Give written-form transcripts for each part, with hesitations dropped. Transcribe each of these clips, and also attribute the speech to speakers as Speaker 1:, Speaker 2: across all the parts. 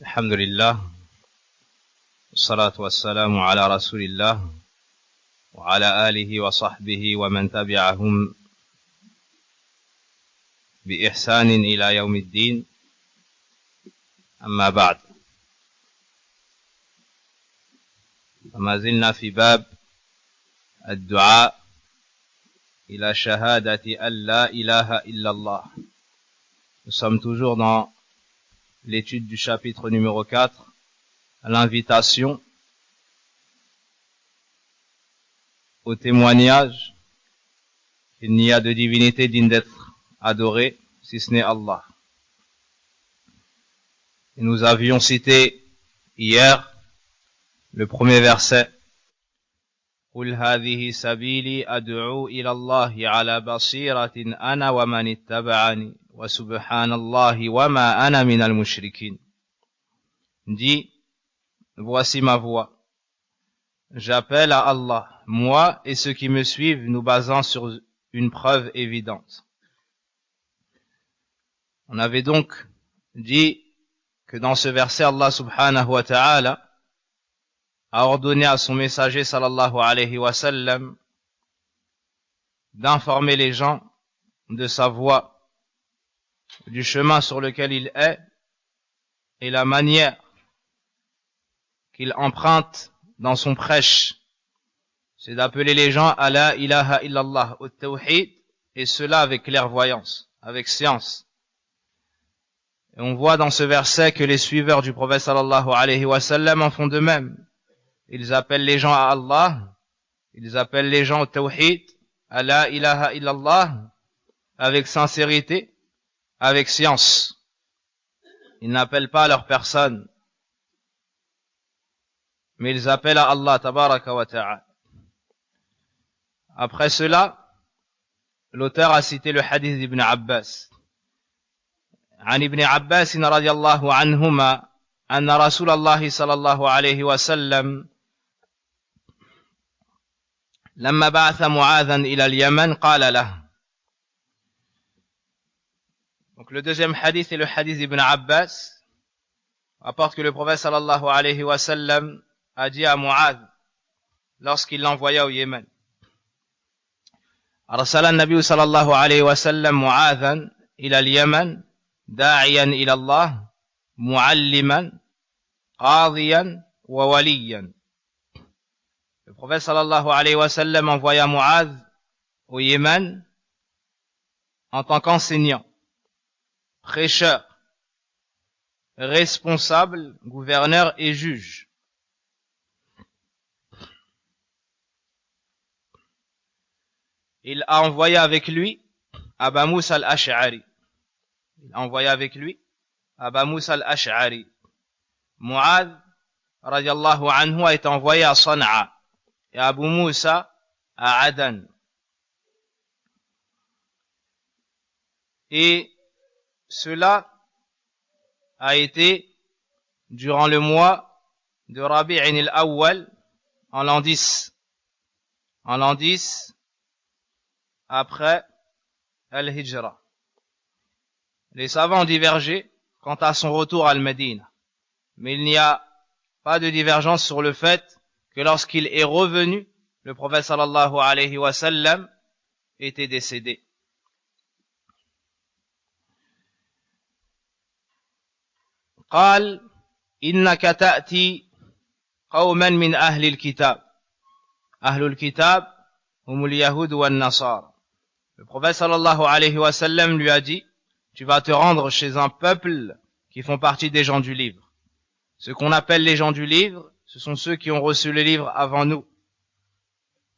Speaker 1: الحمد لله والصلاة والسلام على رسول الله وعلى آله وصحبه ومن تبعهم بإحسان إلى يوم الدين أما بعد فما زلنا في باب الدعاء إلى شهادة أن لا إله إلا الله. Nous sommes toujours dans l'étude du chapitre numéro 4, l'invitation au témoignage qu'il n'y a de divinité digne d'être adorée si ce n'est Allah. Et nous avions cité hier le premier verset: قل هذه سبيلي أدعو إلى الله على بصيرة أنا ومن اتبعني وسبحان الله وما أنا من المشركين. Dit, voici ma voie. J'appelle à Allah, moi et ceux qui me suivent, nous basant sur une preuve évidente. On avait donc dit que dans ce verset, Allah subhanahu wa ta'ala a ordonné à son messager sallallahu alayhi wa sallam d'informer les gens de sa voie, du chemin sur lequel il est et la manière qu'il emprunte dans son prêche. C'est d'appeler les gens à la ilaha illallah, au tawhid, et cela avec clairvoyance, avec science. Et on voit dans ce verset que les suiveurs du prophète sallallahu alayhi wa sallam en font de même. Ils appellent les gens à Allah, ils appellent les gens au tawhid, à la ilaha illallah, avec sincérité, avec science. Ils n'appellent pas à leur personne, mais ils appellent à Allah tabaraka wa ta'ala. Après cela, l'auteur a cité le hadith d'Ibn Abbas. عن ابن عباس رضي الله عنهما أن رسول الله صلى الله عليه وسلم لما بعث معاذا إلى اليمن قال له. Donc le deuxième hadith est le hadith d'Ibn Abbas, rapporte que le prophète sallallahu alayhi wa sallam a dit à Mu'adh lorsqu'il l'envoya au Yémen: أرسل النبي صلى الله عليه وسلم معاذا إلى اليمن داعيا إلى الله معلما قاضيا ووليا. Le prophète sallallahu alayhi wa sallam envoya Mu'adh au Yémen en tant qu'enseignant, prêcheur, responsable, gouverneur et juge. Il a envoyé avec lui Aba Moussa al-Ash'ari. Il a envoyé avec lui Aba Moussa al-Ash'ari. Mu'adh, radiyallahu anhu, a été envoyé à Sana'a et Abu Moussa à Adan. Et cela a été durant le mois de Rabi'in al-Awwal, en l'an 10. En l'an 10, après Al-Hijra. Les savants ont divergé quant à son retour à Al-Médine. Mais il n'y a pas de divergence sur le fait que lorsqu'il est revenu, le prophète sallallahu alayhi wa sallam était décédé. قال إنك تأتي قوما من أهل الكتاب. أهل الكتاب هم اليهود والنصارى. Le prophète sallallahu alayhi wa sallam lui a dit: tu vas te rendre chez un peuple qui font partie des gens du livre. Ce qu'on appelle les gens du livre, ce sont ceux qui ont reçu le livre avant nous,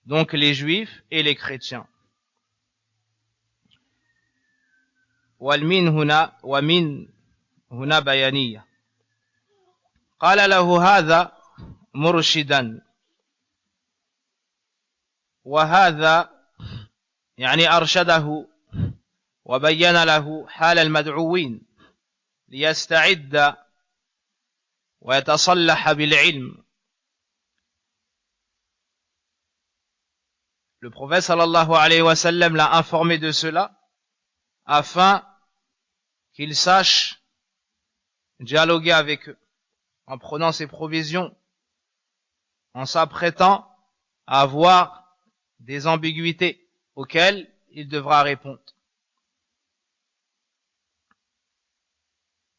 Speaker 1: donc les juifs et les chrétiens. ومن هنا بيانية. قال له هذا مرشدا وهذا يعني أرشده وبين له حال المدعوين ليستعد ويتصلح بالعلم. Le prophète sallallahu alayhi wa sallam l'a informé de cela afin qu'ils sachent dialoguer avec eux, en prenant ses provisions, en s'apprêtant à avoir des ambiguïtés auxquelles il devra répondre.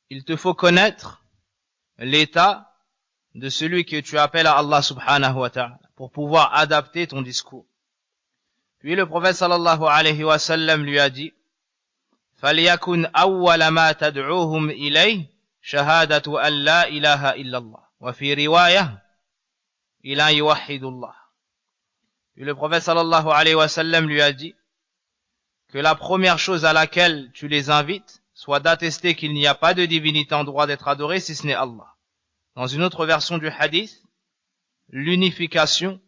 Speaker 1: Il te faut connaître l'état de celui que tu appelles à Allah subhanahu wa ta'ala pour pouvoir adapter ton discours. Puis le prophète sallallahu alayhi wa sallam lui a dit فَلْيَكُنْ أَوَّلَ مَا تَدْعُوهُمْ إِلَيْهِ شَهَادَةُ أَنْ لَا إِلَهَ إِلَّا اللَّهِ وَفِي رِوَايَةٍ إِلَى يُوَحِّدُ اللَّهِ. Puis le prophète sallallahu alayhi wa sallam lui a dit que la première chose à laquelle tu les invites soit d'attester qu'il n'y a pas de divinité en droit d'être adorée si ce n'est Allah. Dans une autre version du hadith, l'unification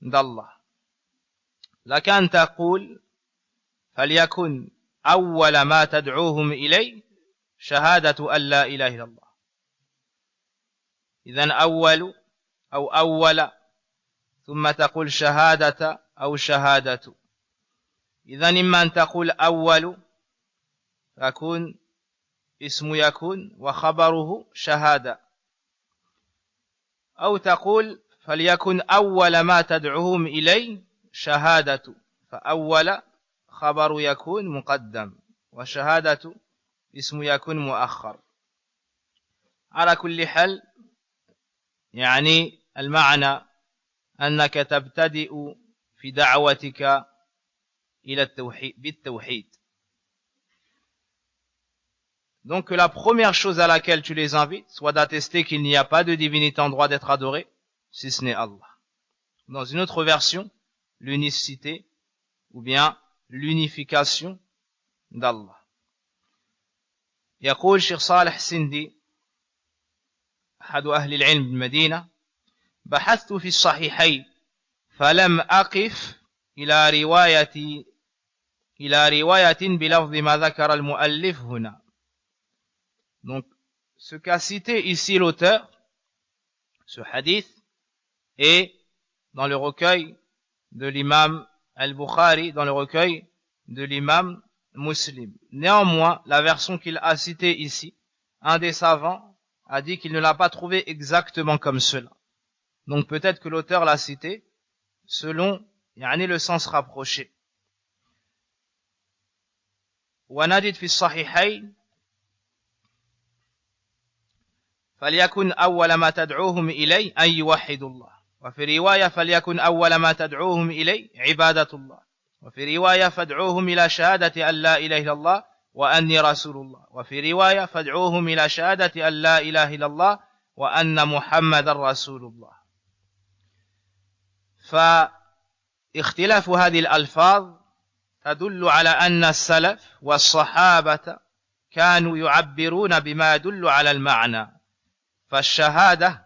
Speaker 1: d'Allah. لك أن تقول فليكن أول ما تدعوهم إليه شهادة أن لا إله إلا الله. إذن أول أو أول ثم تقول شهادة أو شهادة. إذن إما أن تقول أول فيكون اسم يكون وخبره شهادة، أو تقول فليكن أول ما تدعوهم إليه شهادة، فأول خبر يكون مقدم وشهادة اسم يكون مؤخر. على كل حال يعني المعنى أنك تبتدئ في دعوتك إلى التوحيد بالتوحيد. Donc que la première chose à laquelle tu les invites soit d'attester qu'il n'y a pas de divinité en droit d'être adorée si ce n'est Allah. Dans une autre version, l'unicité ou bien l'unification d'Allah. يقول شيخ صالح السندي أحد أهل العلم بالمدينة بحثت في الصحيحين فلم أقف إلى رواية بلفظ ما ذكر المؤلف هنا. Donc ce qu'a cité ici l'auteur, ce hadith, est dans le recueil de l'imam al-Bukhari, dans le recueil de l'imam Muslim. Néanmoins, la version qu'il a citée ici, un des savants a dit qu'il ne l'a pas trouvée exactement comme cela. Donc peut-être que l'auteur l'a cité selon le sens rapproché. ونجد في الصحيحين فليكن أول ما تدعوهم إليه أن يوحدوا الله، وفي رواية فليكن أول ما تدعوهم إليه عبادة الله، وفي رواية فادعوهم إلى شهادة أن لا إله إلا الله وأني رسول الله، وفي رواية فادعوهم إلى شهادة أن لا إله إلا الله وأن محمد رسول الله. فاختلاف هذه الألفاظ تدل على أن السلف والصحابة كانوا يعبرون بما يدل على المعنى. فالشهادة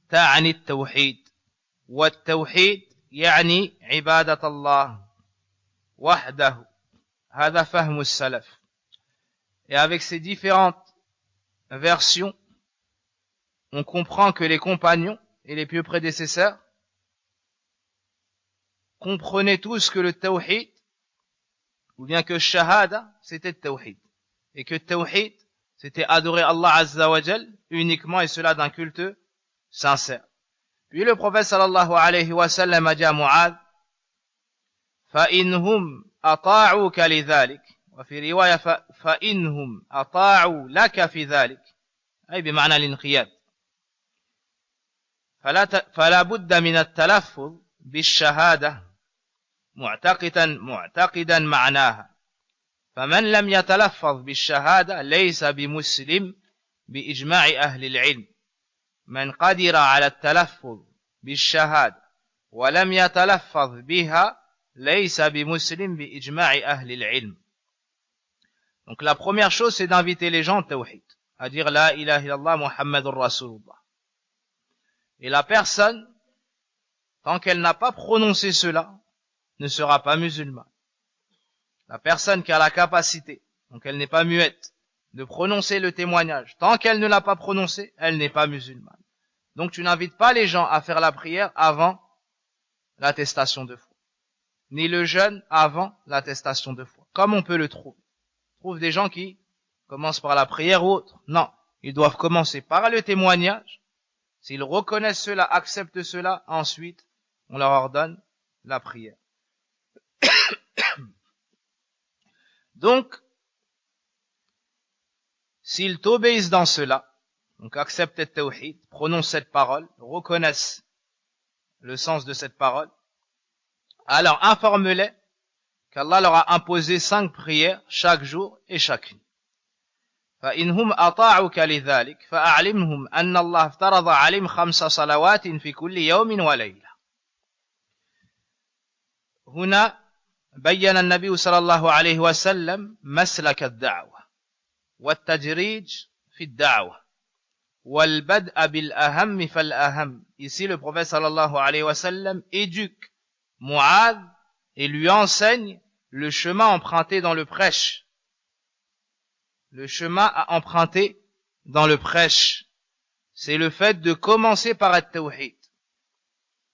Speaker 1: تعني التوحيد، والتوحيد يعني عبادة الله وحده. هذا فهم السلف. Et avec ces différentes versions, on comprend que les compagnons et les pieux prédécesseurs comprenaient tous que le tawhid, ou bien que shahada, c'était le tawhid. Et que tawhid, c'était adorer Allah Azza wa Jal uniquement, et cela d'un culte sincère. Puis le prophète sallallahu alayhi wa sallam a dit à Mu'adh, فَإِنْهُمْ أَطَاعُوكَ لِذَلِكَ وفي رواية فإنهم أطاعوا لك في ذلك، أي بمعنى الانقياد. فلا بد من التلفظ بالشهادة معتقدا معناها. فمن لم يتلفظ بالشهادة ليس بمسلم بإجماع أهل العلم. من قدر على التلفظ بالشهادة ولم يتلفظ بها ليس بمسلم بإجماع أهل العلم. Donc la première chose, c'est d'inviter les gens au tawhid, à dire la ilaha illallah Muhammadur Rasulullah. Et la personne, tant qu'elle n'a pas prononcé cela, ne sera pas musulmane. La personne qui a la capacité, donc elle n'est pas muette, de prononcer le témoignage, tant qu'elle ne l'a pas prononcé, elle n'est pas musulmane. Donc tu n'invites pas les gens à faire la prière avant l'attestation de foi, ni le jeûne avant l'attestation de foi, comme on peut le trouver. On trouve des gens qui commencent par la prière ou autre. Non, ils doivent commencer par le témoignage. S'ils reconnaissent cela, acceptent cela, ensuite, on leur ordonne la prière. Donc, s'ils t'obéissent dans cela, donc acceptent le tawhid, prononcent cette parole, reconnaissent le sens de cette parole, alors informe-les qu'Allah leur a imposé 5 prières chaque jour et chaque nuit. فإنهم أطاعوك لذلك فأعلمهم أن الله افترض عليهم 5 صلوات في كل يوم وليلة. هنا بين النبي صلى الله عليه وسلم مسلك الدعوة والتدريج في الدعوة والبدء بالأهم فالأهم. Ici le prophète sallallahu alayhi wa sallam éduque Mu'adh et lui enseigne le chemin emprunté dans le prêche. Le chemin à emprunter dans le prêche, c'est le fait de commencer par être tawhid.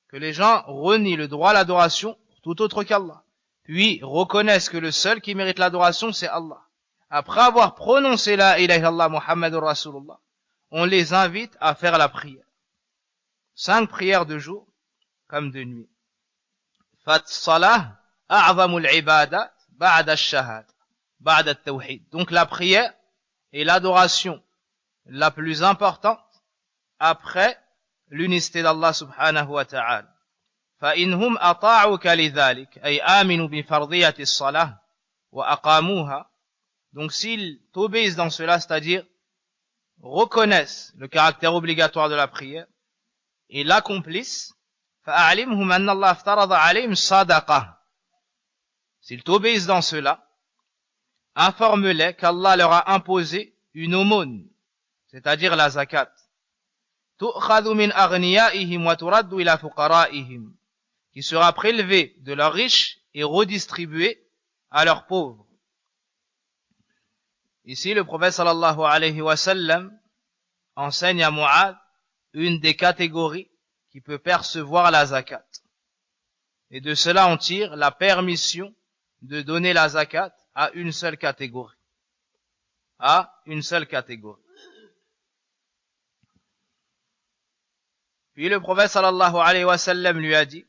Speaker 1: Que les gens renient le droit à l'adoration pour tout autre qu'Allah. Puis reconnaissent que le seul qui mérite l'adoration, c'est Allah. Après avoir prononcé la ilaha illallah Muhammadur Rasulullah, on les invite à faire la prière. 5 prières de jour, comme de nuit. Fat salah a'zamul ibadat ba'da ash-shahada. Donc la prière est l'adoration la plus importante après l'unicité d'Allah subhanahu wa ta'ala. فإنهم أطاعوك لذلك أي آمنوا بفرضية الصلاة وأقاموها. Donc s'ils t'obéissent dans cela, c'est-à-dire reconnaissent le caractère obligatoire de la prière et l'accomplissent, فأعلمهم أن الله افترض عليهم صدقة. S'ils t'obéissent dans cela, informe-les qu'Allah leur a imposé une aumône, c'est-à-dire la zakat. تُؤْخَذُ مِنْ أَغْنِيَائِهِمْ وَتُرَدُّ إِلَى فُقَرَائِهِمْ, qui sera prélevée de leurs riches et redistribuée à leurs pauvres. Ici, le prophète sallallahu alayhi wa sallam enseigne à Mu'adh une des catégories qui peut percevoir la zakat. Et de cela, on tire la permission de donner la zakat à une seule catégorie. À une seule catégorie. Puis le prophète sallallahu alayhi wa sallam lui a dit,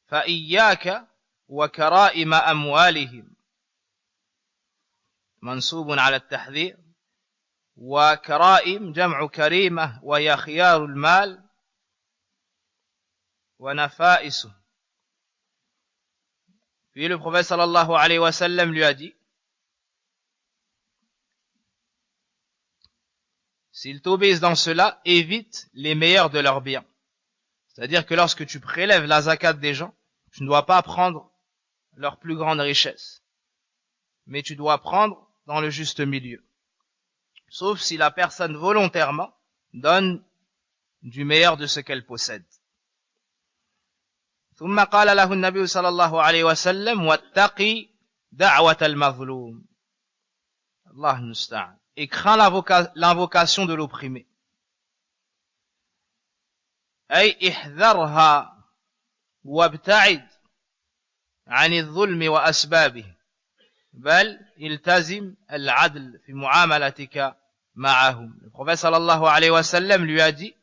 Speaker 1: فَإِيَّاكَ وَكَرَائِمَ أَمْوَالِهِمْ منصوب على التحذير وكرائم جمع كريمة وهي خيار المال ونفائسه. Puis le prophète sallallahu alayhi wa sallam lui a dit, s'ils t'obéissent dans cela, évite les meilleurs de leurs biens. C'est-à-dire que lorsque tu prélèves la zakat des gens, tu ne dois pas prendre leur plus grande richesse, mais tu dois prendre dans le juste milieu. Sauf si la personne volontairement donne du meilleur de ce qu'elle possède. ثم قال له النبي صلى الله عليه وسلم واتقي دعوة المظلوم. Allah المستعان. Et crains l'invocation de l'opprimé. أي احذرها وابتعد عن الظلم وأسبابه بل التزم العدل في معاملتك معهم. Le prophète sallallahu alayhi wa sallam lui a dit,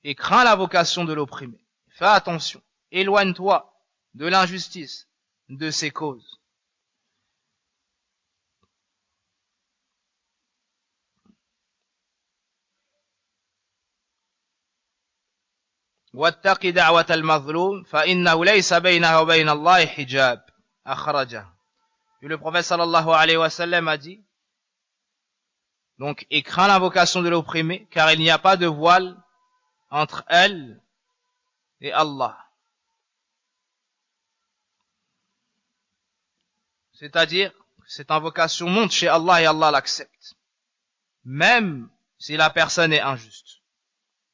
Speaker 1: et crains l'invocation de l'opprimé. Fais attention. Éloigne-toi de l'injustice, de ses causes. واتق دعوة المظلوم فإنه ليس بينها وبين الله حجاب أخرجه. Et le prophète sallallahu alayhi wa sallam a dit, donc, et crains l'invocation de l'opprimé, car il n'y a pas de voile entre elle et Allah. C'est-à-dire, cette invocation monte chez Allah et Allah l'accepte. Même si la personne est injuste.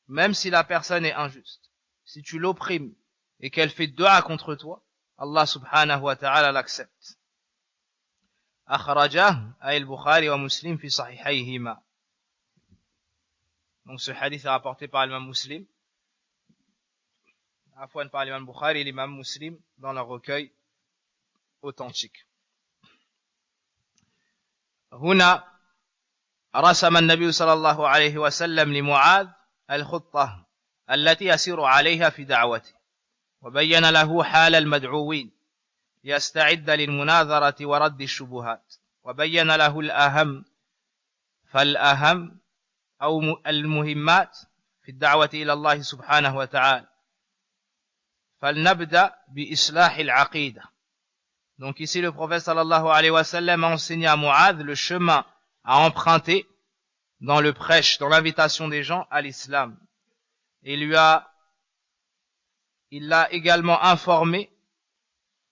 Speaker 1: Même si la personne est injuste. Si tu l'opprimes et qu'elle fait dua contre toi, Allah subhanahu wa ta'ala l'accepte. أخرجه أي البخاري ومسلم في صحيحيهما. Donc ce hadith est rapporté par l'imam Muslim, afwan par l'imam Bukhari et l'imam Muslim dans leur recueil authentique. هنا رسم النبي صلى الله عليه وسلم لمعاذ الخطة التي يسير عليها في دعوته وبين له حال المدعوين يستعد للمناظرة ورد الشبهات وبين له الأهم فالأهم أو المهمات في الدعوة إلى الله سبحانه وتعالى فلنبدأ بإصلاح العقيدة. Donc ici le prophète sallallahu alayhi wa sallam a enseigné à Mu'adh le chemin à emprunter dans le prêche, dans l'invitation des gens à l'islam. Il l'a également informé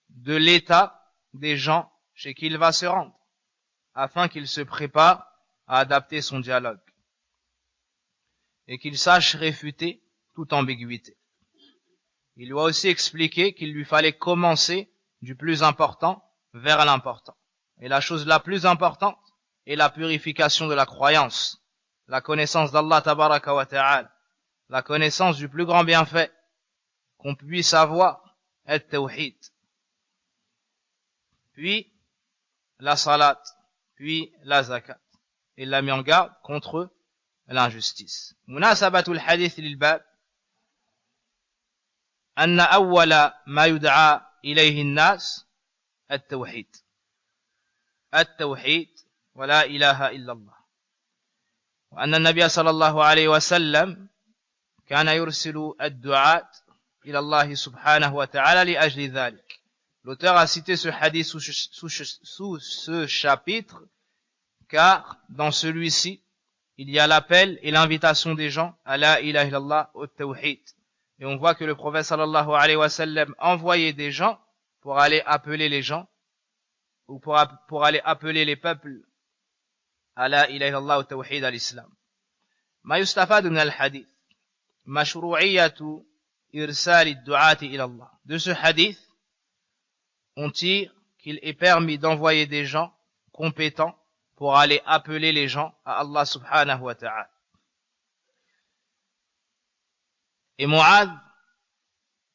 Speaker 1: de l'état des gens chez qui il va se rendre, afin qu'il se prépare à adapter son dialogue et qu'il sache réfuter toute ambiguïté. Il lui a aussi expliqué qu'il lui fallait commencer du plus important vers l'important. Et la chose la plus importante est la purification de la croyance, la connaissance d'Allah tabaraka wa ta'ala, la connaissance du plus grand bienfait qu'on puisse avoir, at-tawhid. Puis la salat, puis la zakat. Il l'a mis en garde contre l'injustice. Munasabatul hadith lil bab أن أول ما يدعى إليه الناس التوحيد ولا إله إلا الله وأن النبي صلى الله عليه وسلم كان يرسل الدعاة إلى الله سبحانه وتعالى لأجل ذلك. L'auteur a cité ce hadith sous ce chapitre car dans celui-ci il y a l'appel et l'invitation des gens à la ilaha illallah au tawhid. Et on voit que le prophète sallallahu alayhi wa sallam envoyait des gens pour aller appeler les gens, ou pour aller appeler les peuples à la ilaha illallah wa tawhid à l'islam. Ma yustafad min al-hadith, mashru'iyyatu irsal ad-du'ati ila Allah. De ce hadith, on tire qu'il est permis d'envoyer des gens compétents pour aller appeler les gens à Allah subhanahu wa ta'ala. Et Mu'adh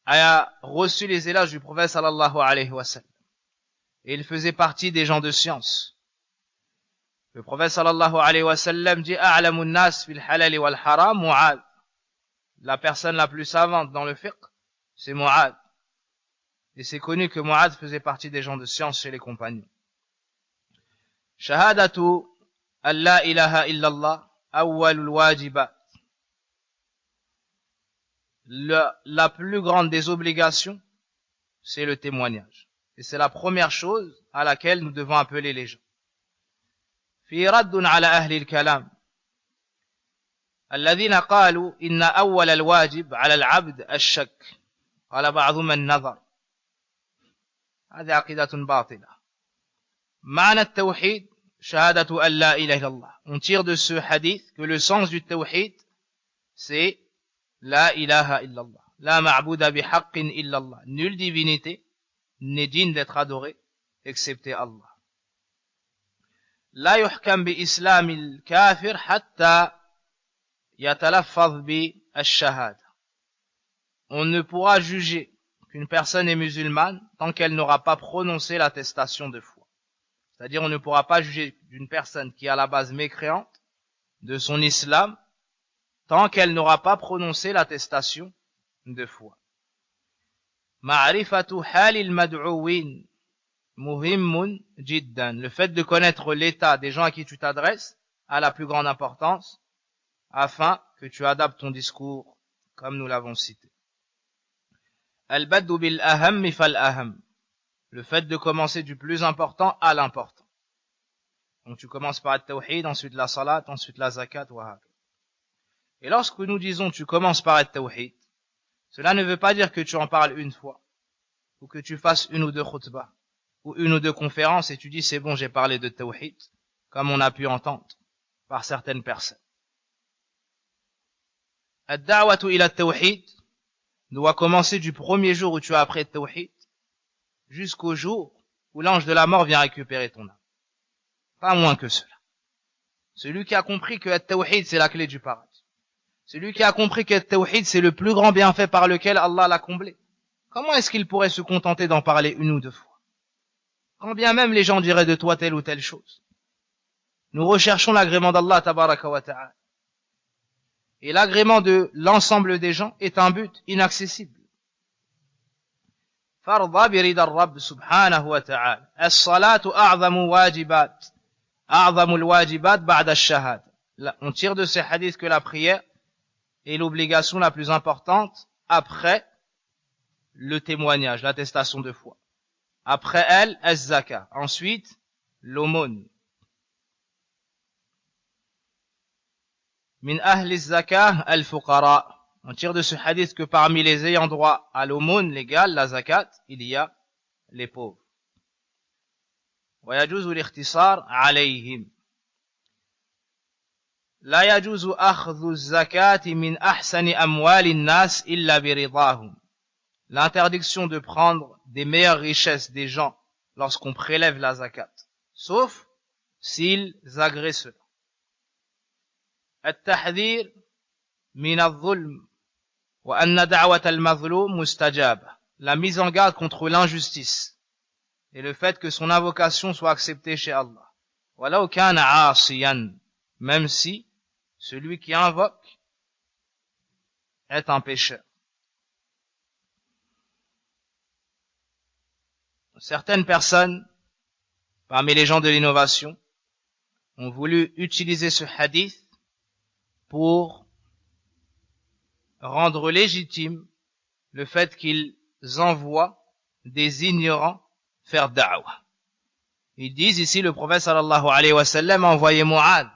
Speaker 1: a reçu les éloges du prophète sallallahu alayhi wa sallam. Et il faisait partie des gens de science. Le prophète sallallahu alayhi wa sallam dit a'lamun nas fil halal wal haram Mu'adh. La personne la plus savante dans le fiqh, c'est Mu'adh. Et c'est connu que Mu'adh faisait partie des gens de science chez les compagnons. Shahadatu an la ilaha illallah awwalul wajibat. La plus grande des obligations, c'est le témoignage. Et c'est la première chose à laquelle nous devons appeler les gens. في رد على أهل الكلام الذين قالوا إن أول الواجب على العبد الشك قال بعضهم النظر هذه عقيدة باطلة معنى التوحيد شهادة أن لا إله إلا الله. On tire de ce hadith que le sens du tawhid c'est La ilaha illallah. La ma'bouda bihaqqin illallah. Nulle divinité n'est digne d'être adorée excepté Allah. La yuhkam bi islamil kafir hatta yatalaffaz bi ash-shahada. On ne pourra juger qu'une personne est musulmane tant qu'elle n'aura pas prononcé l'attestation de foi. C'est-à-dire on ne pourra pas juger d'une personne qui est à la base mécréante de son islam tant qu'elle n'aura pas prononcé l'attestation de foi. Ma'rifatu halil mad'uwin muhimmun jiddan. Le fait de connaître l'état des gens à qui tu t'adresses a la plus grande importance afin que tu adaptes ton discours comme nous l'avons cité. Al-baddu bil aham fal aham. Le fait de commencer du plus important à l'important. Donc tu commences par le tawhid, ensuite la salat, ensuite la zakat, wa Et lorsque nous disons tu commences par être tawhid, cela ne veut pas dire que tu en parles une fois, ou que tu fasses une ou deux khutbah, ou une ou deux conférences et tu dis c'est bon j'ai parlé de tawhid, comme on a pu entendre par certaines personnes. Ad-da'watu ila tawhid doit commencer du premier jour où tu as appris le tawhid, jusqu'au jour où l'ange de la mort vient récupérer ton âme. Pas moins que cela. Celui qui a compris que le tawhid c'est la clé du paradis. Celui qui a compris que le tawhid c'est le plus grand bienfait par lequel Allah l'a comblé. Comment est-ce qu'il pourrait se contenter d'en parler une ou deux fois? Quand bien même les gens diraient de toi telle ou telle chose. nous recherchons l'agrément d'Allah tabaraka wa ta'ala. Et l'agrément de l'ensemble des gens est un but inaccessible. فارضى برضا الرب سبحانه وتعالى. الصلاة أعظم الواجبات بعد الشهادة. On tire de ces hadiths que la prière est l'obligation la plus importante après le témoignage, l'attestation de foi. Après elle, az-zaka. Ensuite, l'aumône. Min ahli az-zakah al-fuqara. On tire de ce hadith que parmi les ayants droit à l'aumône légale, la zakat, il y a les pauvres. ويجوز الاختصار عليهم. لا يجوز أخذ الزكاة من أحسن أموال الناس إلا برضاهم. L'interdiction de prendre des meilleures richesses des gens lorsqu'on prélève la zakat, sauf s'ils agréent cela. التحذير من الظلم وأن دعوة المظلوم مستجابة. La mise en garde contre l'injustice et le fait que son invocation soit acceptée chez Allah. ولو كان عاصيا, même si celui qui invoque est un pécheur. Certaines personnes, parmi les gens de l'innovation, ont voulu utiliser ce hadith pour rendre légitime le fait qu'ils envoient des ignorants faire da'wah. Ils disent ici, le prophète sallallahu alayhi wa sallam a envoyé Mu'adh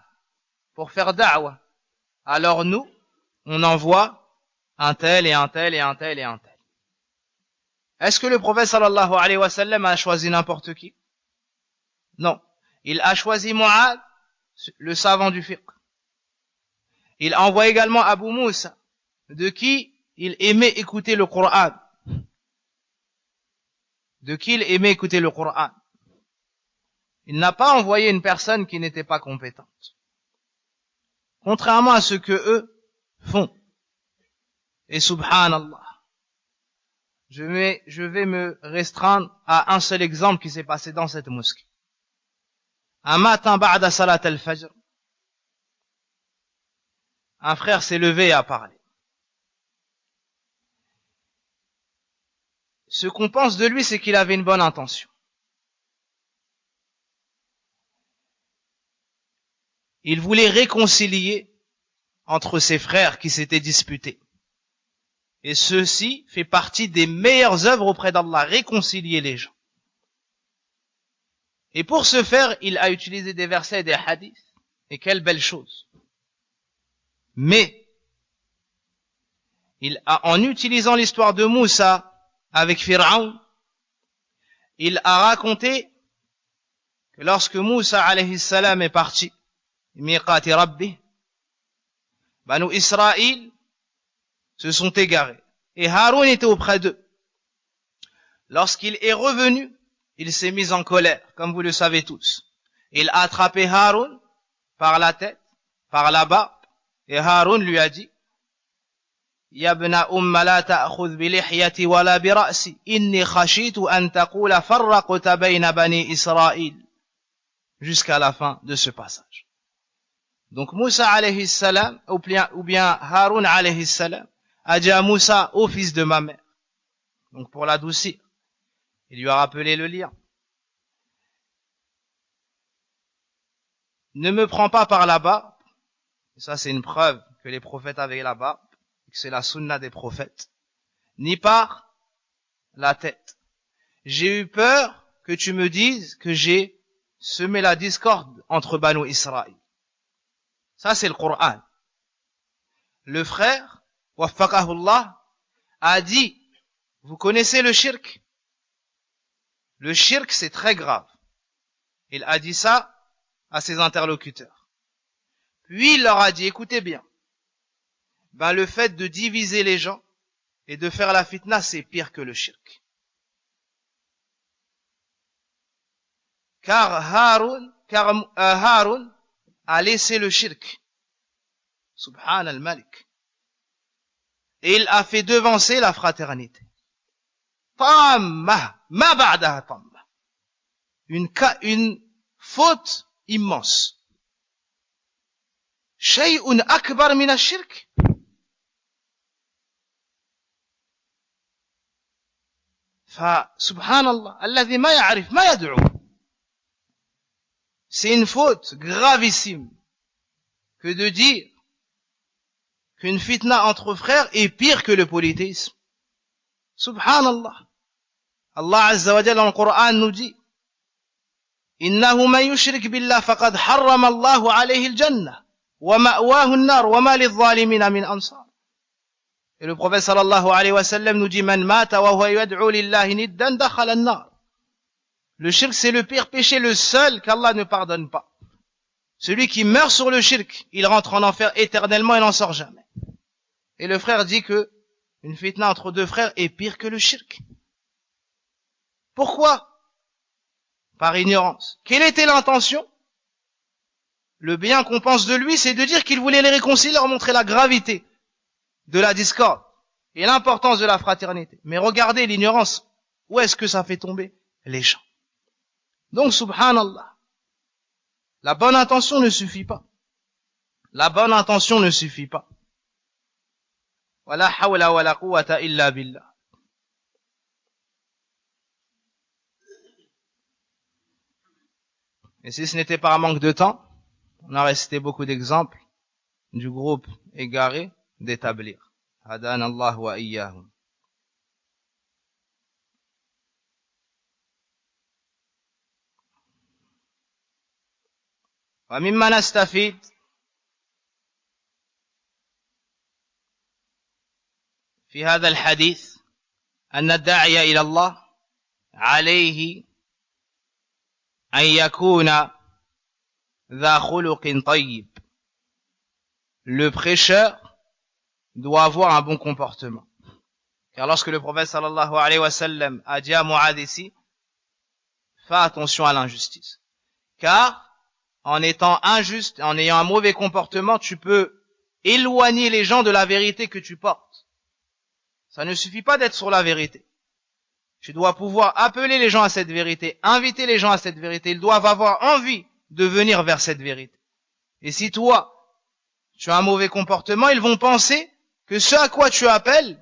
Speaker 1: pour faire da'wah. Alors nous, on envoie un tel et un tel et un tel et un tel. Est-ce que le prophète sallallahu alayhi wa sallam a choisi n'importe qui? Non. Il a choisi Mu'adh, le savant du fiqh. Il envoie également Abu Moussa, de qui il aimait écouter le Coran. Il n'a pas envoyé une personne qui n'était pas compétente. Contrairement à ce que eux font. Et subhanallah. Je vais me restreindre à un seul exemple qui s'est passé dans cette mosquée. Un matin, ba'da salat al-fajr, un frère s'est levé et a parlé. Ce qu'on pense de lui, c'est qu'il avait une bonne intention. Il voulait réconcilier entre ses frères qui s'étaient disputés. Et ceci fait partie des meilleures œuvres auprès d'Allah, réconcilier les gens. Et pour ce faire, il a utilisé des versets et des hadiths. Et quelle belle chose. Mais, en utilisant l'histoire de Moussa avec Pharaon, il a raconté que lorsque Moussa alayhi salam est parti, miqati rabbi, Banu Israël se sont égarés. Et Haroun était auprès d'eux. Lorsqu'il est revenu, il s'est mis en colère, comme vous le savez tous. Il a attrapé Haroun par la tête, par la barbe, et Haroun lui a dit, Ya ibna umma la ta'khudh bi lihyati wala bi ra'si, inni khashitu an taqula farraqta bayna bani Israël. Jusqu'à la fin de ce passage. Donc Moussa alayhi salam, ou bien Haroun alayhi salam, a dit à Moussa, ô fils de ma mère. Donc pour l'adoucir, il lui a rappelé le lien. Ne me prends pas par la barbe. Et ça c'est une preuve que les prophètes avaient la barbe, et que c'est la sunna des prophètes. Ni par la tête. J'ai eu peur que tu me dises que j'ai semé la discorde entre Banu Israël. Ça c'est le Coran. Le frère, waffaqahullah, a dit, vous connaissez le shirk? Le shirk c'est très grave. Il a dit ça à ses interlocuteurs. Puis il leur a dit, écoutez bien, le fait de diviser les gens et de faire la fitna, c'est pire que le shirk. Car Haroun a laissé le shirk. Subhan al-Malik. Et il a fait devancer la fraternité. Tamma, ma ba'daha tamma. Une faute immense. شيء أكبر من الشرك. فسبحان الله الذي ما يعرف ما يدعو. C'est une faute gravissime que de dire qu'une fitna entre frères est pire que le polythéisme. Subhanallah. Allah Azza wa Jalla dans le Coran nous dit إنه من يشرك بالله فقد حرم الله عليه الجنة ومأواه النار وما للظالمين من أنصار. Et le prophète sallallahu alayhi wa sallam nous dit من مات وهو يدعو لله ندا دخل النار. Le shirk c'est le pire péché, le seul qu'Allah ne pardonne pas. Celui qui meurt sur le shirk, il rentre en enfer éternellement et n'en sort jamais. Et le frère dit que une fitna entre deux frères est pire que le shirk. Pourquoi? Par ignorance. Quelle était l'intention? Le bien qu'on pense de lui, c'est de dire qu'il voulait les réconcilier, leur montrer la gravité de la discorde et l'importance de la fraternité. Mais regardez l'ignorance, où est-ce que ça fait tomber les gens? Donc, subhanallah, la bonne intention ne suffit pas. La bonne intention ne suffit pas. Wala hawla wala quwwata illa billah. Et si ce n'était pas un manque de temps, on a resté beaucoup d'exemples du groupe égaré d'établir. Hadana Allah wa iyyahum. ومما نستفيد في هذا الحديث أن الداعي إلى الله عليه أن يكون ذا خلق طيب. Le prêcheur doit avoir un bon comportement. Car lorsque le prophète sallallahu alayhi wa sallam a dit à Mu'adh ici, fais attention à l'injustice. Car en étant injuste, en ayant un mauvais comportement, tu peux éloigner les gens de la vérité que tu portes. Ça ne suffit pas d'être sur la vérité. Tu dois pouvoir appeler les gens à cette vérité, inviter les gens à cette vérité. Ils doivent avoir envie de venir vers cette vérité. Et si toi, tu as un mauvais comportement, ils vont penser que ce à quoi tu appelles,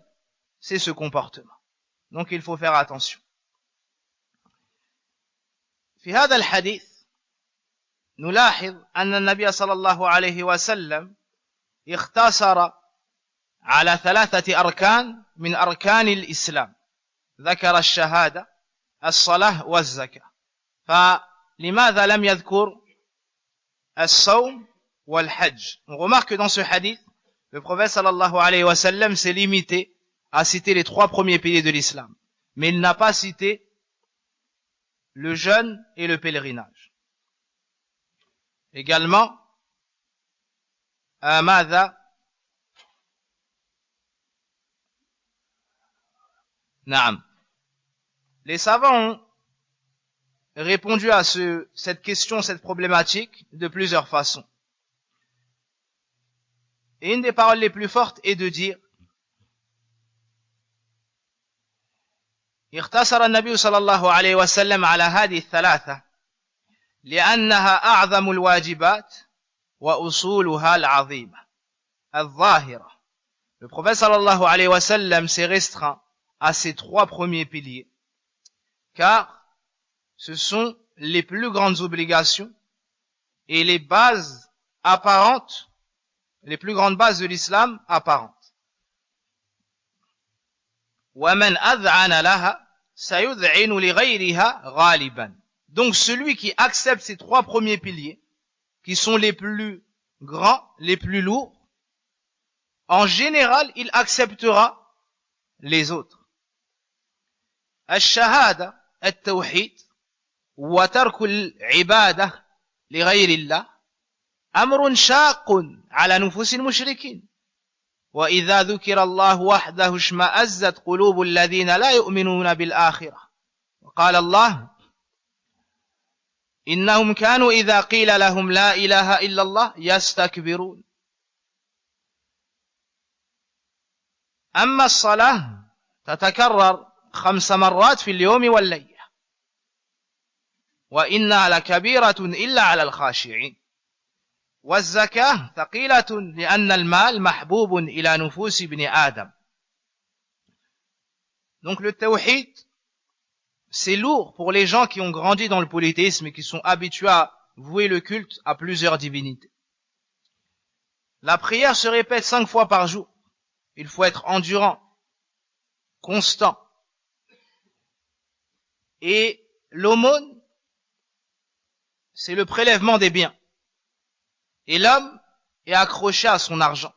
Speaker 1: c'est ce comportement. Donc il faut faire attention. في هذا الحديث نلاحظ أن النبي صلى الله عليه وسلم اختصر على 3 أركان من أركان الإسلام. ذكر الشهادة الصلاة والزكاة. فلماذا لم يذكر الصوم والحج? On remarque que dans ce hadith, le prophète sallallahu alayhi wa sallam s'est limité à citer les 3 premiers piliers de l'islam. Mais il n'a pas cité le jeûne et le pèlerinage. Également, ماذا؟ نعم. Les savants ont répondu à cette question, cette problématique de plusieurs façons. Et une des paroles les plus fortes est de dire اختصر النبي صلى الله عليه وسلم على هذه الثلاثة لأنها أعظم الواجبات وأصولها العظيمة الظاهرة. Le prophète sallallahu alayhi wa sallam s'est restreint à ces 3 premiers piliers, car ce sont les plus grandes obligations et les bases apparentes, les plus grandes bases de l'islam apparentes. وَمَنْ أَذْعَنَ لَهَا سَيُذْعِنُ لِغَيْرِهَا غَالِبًا. Donc celui qui accepte ces 3 premiers piliers, qui sont les plus grands, les plus lourds, en général, il acceptera les autres. الشهادة التوحيد وترك العبادة لغير الله أمر شاق على نفوس المشركين وإذا ذكر الله وحده اشمأزت قلوب الذين لا يؤمنون بالآخرة وقال الله إنهم كانوا إذا قيل لهم لا إله إلا الله يستكبرون. أما الصلاة تتكرر 5 مرات في اليوم والليلة وإنها لكبيرة إلا على الخاشعين والزكاة ثقيلة لأن المال محبوب إلى نفوس ابن آدم. Donc le tawhid, c'est lourd pour les gens qui ont grandi dans le polythéisme et qui sont habitués à vouer le culte à plusieurs divinités. La prière se répète 5 fois par jour. Il faut être endurant, constant. Et l'aumône, c'est le prélèvement des biens. Et l'homme est accroché à son argent.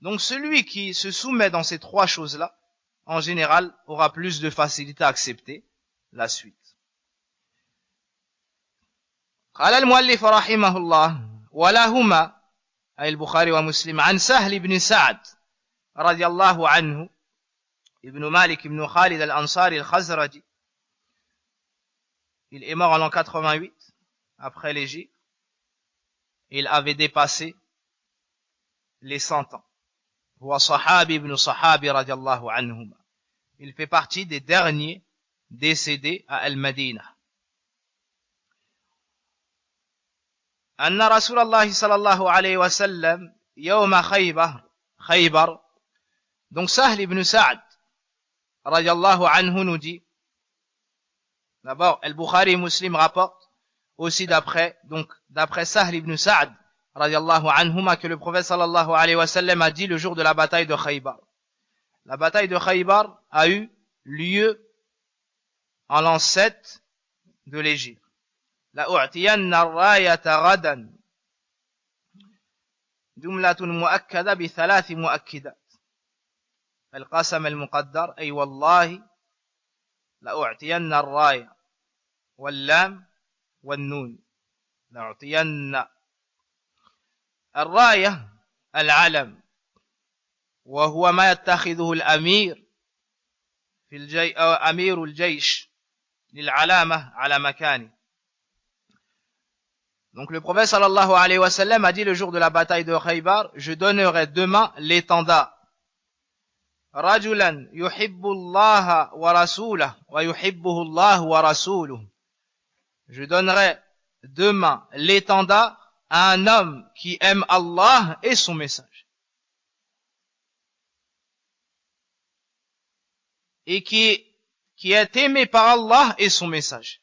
Speaker 1: Donc celui qui se soumet dans ces 3 choses-là, en général, aura plus de facilité à accepter la suite. قال المؤلف رحمه الله ولهما أي البخاري ومسلم عن سهل بن سعد رضي الله عنه ابن مالك بن خالد الأنصاري الخزرجي. Il est mort en l'an 88 après l'Hégire. Il avait dépassé les 100 ans. هو صحابي ابن صحابي رضي الله عنهما. Il fait partie des derniers décédés à Al-Madinah. أن رسول الله صلى الله عليه وسلم يوم خيبر. Donc Sahl ibn Sa'd رضي الله عنه nous dit, d'abord Al-Bukhari et Muslim rapportent aussi d'après Sahl ibn Sa'd radiallahu anhuma que le prophète sallallahu alayhi wa sallam a dit le jour de la bataille de Khaybar. La bataille de Khaybar a eu lieu en l'an 7 de l'Hégire. لأعطين الراية غدا جملة مؤكدة ب3 مؤكدات. القسم المقدر أي والله لأعطين الراية واللام والنون. لأعطين الراية العلم وهو ما يتخذه الأمير أو أمير الجيش للعلامة على مكانه. Donc le prophète sallallahu alayhi wa sallam a dit le jour de la bataille de Khaybar, je donnerai demain l'étendard. رجلا يحب الله ورسوله ويحبه الله ورسوله. Je donnerai demain l'étendard à un homme qui aime Allah et son message. Et qui est aimé par Allah et son message.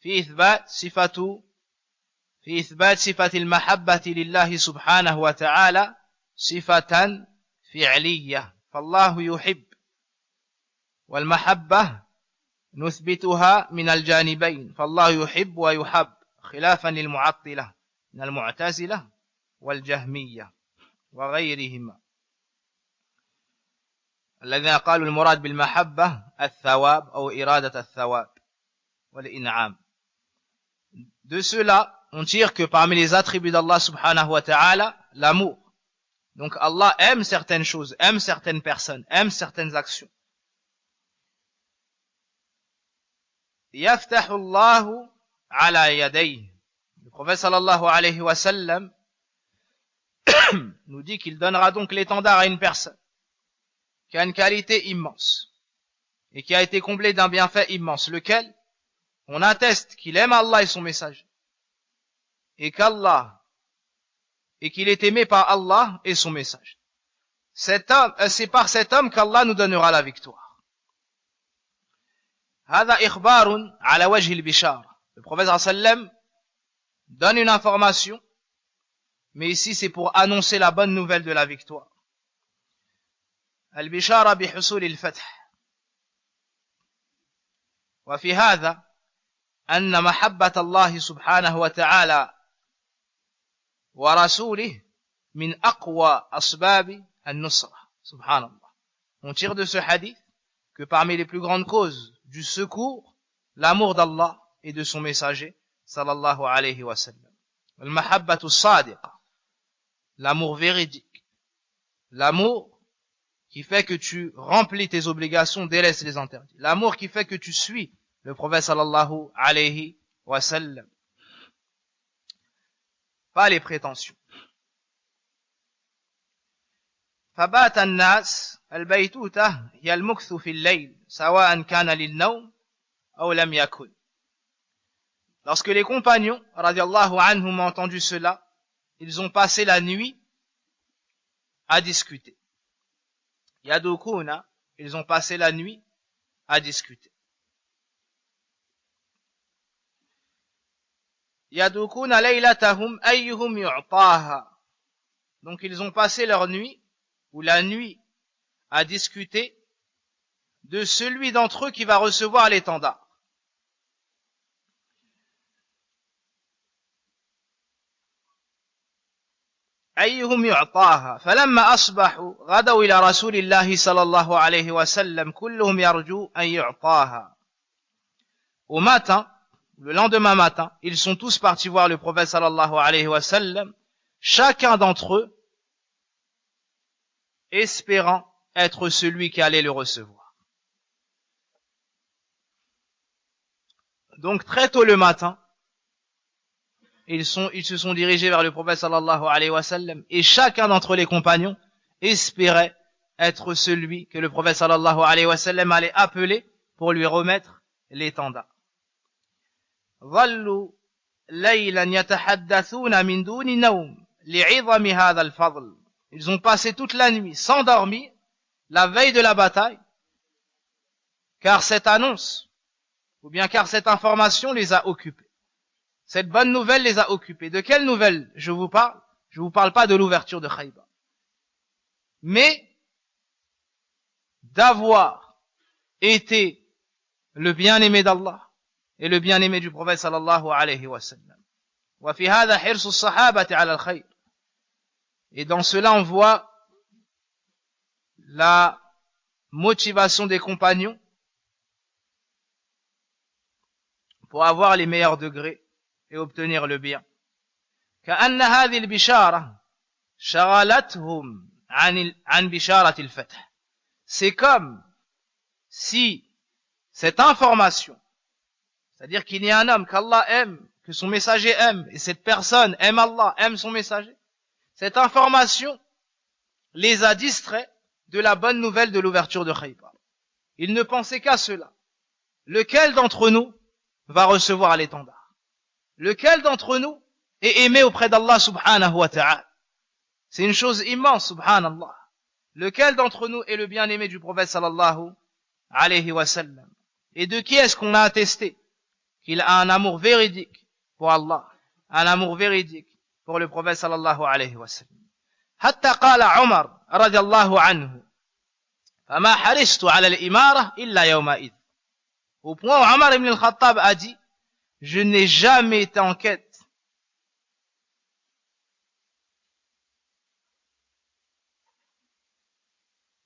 Speaker 1: في إثبات صفة المحبة لله سبحانه وتعالى صفة فعلية. فالله يحب والمحبة نثبتها من الجانبين. فالله يحب ويحب خلافا للمعطلة من المعتزلة والجهمية وغيرهما الذين قالوا المراد بالمحبة الثواب أو إرادة الثواب والإنعام. De cela, on tire que parmi les attributs d'Allah subhanahu wa ta'ala, l'amour. Donc Allah aime certaines choses, aime certaines personnes, aime certaines actions. يفتح الله على يديه. Le prophète sallallahu alayhi wa sallam nous dit qu'il donnera donc l'étendard à une personne qui a une qualité immense et qui a été comblée d'un bienfait immense, lequel on atteste qu'il aime Allah et son message et qu'il est aimé par Allah et son message. C'est par cet homme qu'Allah nous donnera la victoire. هذا إخبار على وجه البشارة. Le prophète sallallahu alayhi wa sallam donne une information, mais ici c'est pour annoncer la bonne nouvelle de la victoire. البشارة بحصول الفتح. وفي هذا أن محبة الله سبحانه وتعالى ورسوله من أقوى أسباب النصرة. سبحان الله. On tire de ce hadith que parmi les plus grandes causes du secours, l'amour d'Allah et de son messager, sallallahu alayhi wa sallam. Al-mahabbatu sadiqa, l'amour véridique, l'amour qui fait que tu remplis tes obligations, délaisses les interdits, l'amour qui fait que tu suis le prophète sallallahu alayhi wa sallam. Pas les prétentions. فبات الناس البيتوتة هي المكث في الليل سواء كان للنوم أو لم يكن. lorsque les compagnons, radiallahu anhum, ont entendu cela, ils ont passé la nuit à discuter. Yadukuna, ils ont passé la nuit à discuter. Yadukuna laylatahum ayyuhum yu'taha. Donc ils ont passé leur nuit, ou la nuit, à discuter de celui d'entre eux qui va recevoir l'étendard. أيهم يعطاها فلما أصبحوا غدوا إلى رسول الله صلى الله عليه وسلم كلهم يرجو أن يعطاها. Au matin, le lendemain matin, ils sont tous partis voir le prophète sallallahu alayhi wa sallam, chacun d'entre eux espérant être celui qui allait le recevoir. Donc très tôt le matin, ils se sont dirigés vers le prophète sallallahu alayhi wa sallam, et chacun d'entre les compagnons espérait être celui que le prophète sallallahu alayhi wa sallam allait appeler pour lui remettre l'étendard. ظلوا ليلا يتحدثون من دون نوم لعظم هذا الفضل. Ils ont passé toute la nuit sans dormir, la veille de la bataille, car cette annonce, ou bien car cette information les a occupés. Cette bonne nouvelle les a occupés. De quelle nouvelle je vous parle? Je vous parle pas de l'ouverture de Khaybar, mais d'avoir été le bien-aimé d'Allah et le bien-aimé du prophète sallallahu alayhi wa sallam. Wa fi hadha hirsu as-sahabati ala al-khayr. Et dans cela on voit la motivation des compagnons pour avoir les meilleurs degrés et obtenir le bien. كأن هذه البشارة شغلتهم عن بشارة الفتح. C'est comme si cette information, c'est-à-dire qu'il y a un homme qu'Allah aime, que son messager aime, et cette personne aime Allah, aime son messager, cette information les a distraits de la bonne nouvelle de l'ouverture de Khaybar. Ils ne pensaient qu'à cela. Lequel d'entre nous va recevoir l'étendard? Lequel d'entre nous est aimé auprès d'Allah subhanahu wa ta'ala? C'est une chose immense, subhanallah. Lequel d'entre nous est le bien-aimé du prophète sallallahu alayhi wa sallam? Et de qui est-ce qu'on a attesté qu'il a un amour véridique pour Allah, un amour véridique pour le prophète sallallahu alayhi wa sallam? حتى قال عمر رضي الله عنه فما حرصت على الإمارة إلا يومئذ. Au point où Omar ibn al-Khattab a dit, je n'ai jamais été en quête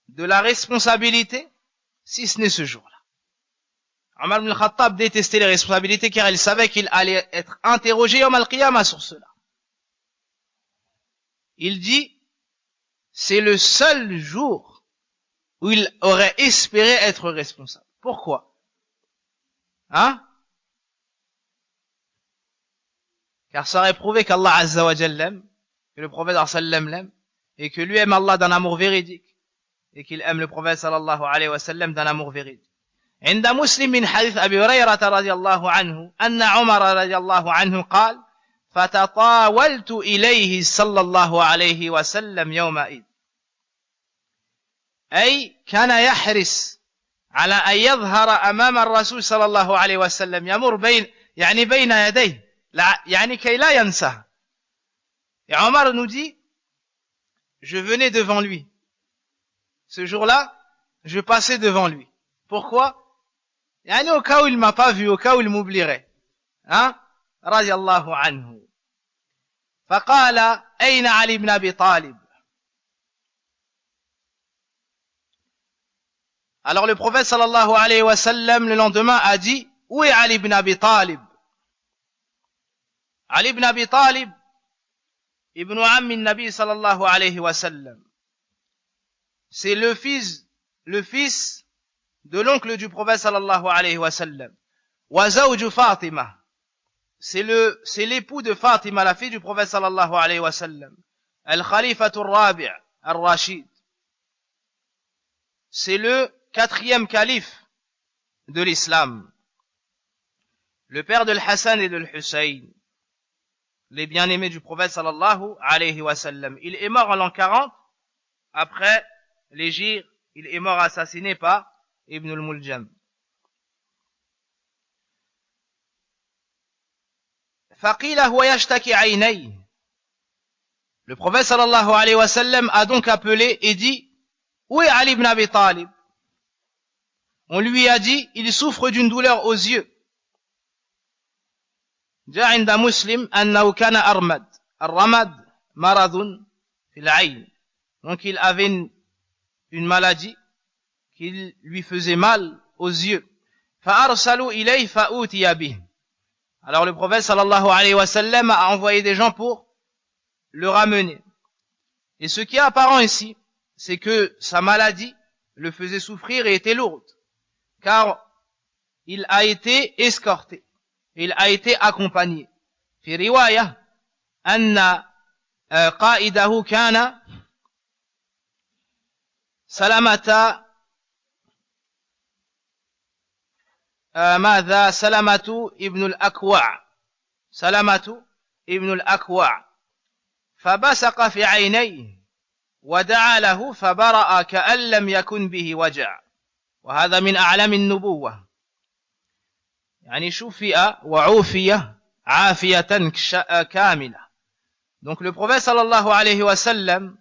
Speaker 1: de la responsabilité si ce n'est ce jour-là. Omar ibn al-Khattab détestait les responsabilités car il savait qu'il allait être interrogé yawm al-qiyamah sur cela. Il dit, c'est le seul jour où il aurait espéré être responsable. Pourquoi? Car ça aurait prouvé qu'Allah Azza wa Jalla l'aime, que le prophète sallam l'aime, et que lui aime Allah d'un amour véridique, et qu'il aime le prophète sallallahu alayhi wa sallam d'un amour véridique. عند مسلم من حديث أبي هريرة رضي الله عنه أن عمر رضي الله عنه قال فتطاولت إليه صلى الله عليه وسلم يومئذ. أي كان يحرص على أن يظهر أمام الرسول صلى الله عليه وسلم يمر بين يديه يعني كي لا ينسى. Et Omar nous dit, je venais devant lui. Ce jour-là, je passais devant lui. Pourquoi? يعني au cas où il m'a pas vu, au cas où il m'oublierait. رضي الله عنه. فقال أين علي بن أبي طالب. Alors le prophète sallallahu alayhi wa sallam le lendemain a dit, où est Ali ibn Abi Talib? Ali ibn Abi Talib, ibn Ammi Nabi sallallahu alayhi wa sallam. C'est le fils de l'oncle du prophète sallallahu alayhi wa sallam. Wa zawju Fatima. C'est l'époux de Fatima, la fille du prophète sallallahu alayhi wa sallam. Al-Khalifatu al-Rabi' al-Rashid. C'est le 4e calife de l'islam. le père de l'Hassan et de l'Hussein, les bien-aimés du prophète sallallahu alayhi wa sallam. Il est mort en l'an 40, après l'hégire, il est mort assassiné par Ibn al-Muljam. فقيل هو يشتكي عينيه. Le prophète sallallahu alayhi wa sallam a donc appelé et dit: où est Ali ibn Abi Talib? On lui a dit: il souffre d'une douleur aux yeux. جاء عند مسلم أنه كان أرمد. الرمد مرض في العين. Donc il avait une maladie qui lui faisait mal aux yeux. فأرسلوا إليه فأوتي به. Alors le prophète sallallahu alayhi wa sallam a envoyé des gens pour le ramener. Et ce qui est apparent ici, c'est que sa maladie le faisait souffrir et était lourde, car il a été escorté, il a été accompagné. في رواية أن قائده كان سلمة ماذا سلمة ابن الأكوع سلمة ابن الأكوع فبصق في عينيه ودعا له فبرأ كأن لم يكن به وجع وهذا من أعلام النبوة يعني شفي وعوفي عافية كاملة. Donc le prophète sallallahu alayhi wa sallam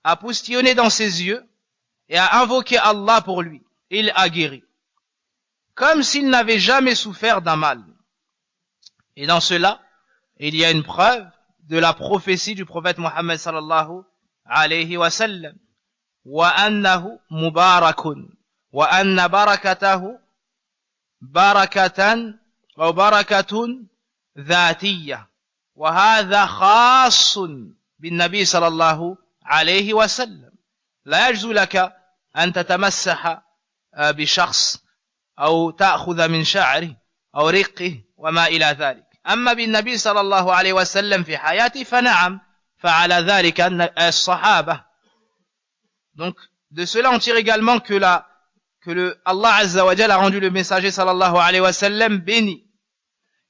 Speaker 1: a postillonné dans ses yeux et a invoqué Allah pour lui. Il a guéri, comme s'il n'avait jamais souffert d'un mal. Et dans cela, il y a une preuve de la prophétie du prophète Mohammed sallallahu alayhi wa sallam. Wa annahu mubarakun wa anna barakatahu barakatan wa barakatun dhatiyya wa hadha khassun bin nabi sallallahu alayhi wa sallam. La yajzu laka an tatamassaha بشخص أو تأخذ من شعره أو رقه وما إلى ذلك. أما بالنبي صلى الله عليه وسلم في حياته فنعم فعلى ذلك الصحابة. Donc de cela on tire également que Allah Azza wa Jalla a rendu le messager sallallahu alayhi wa sallam béni,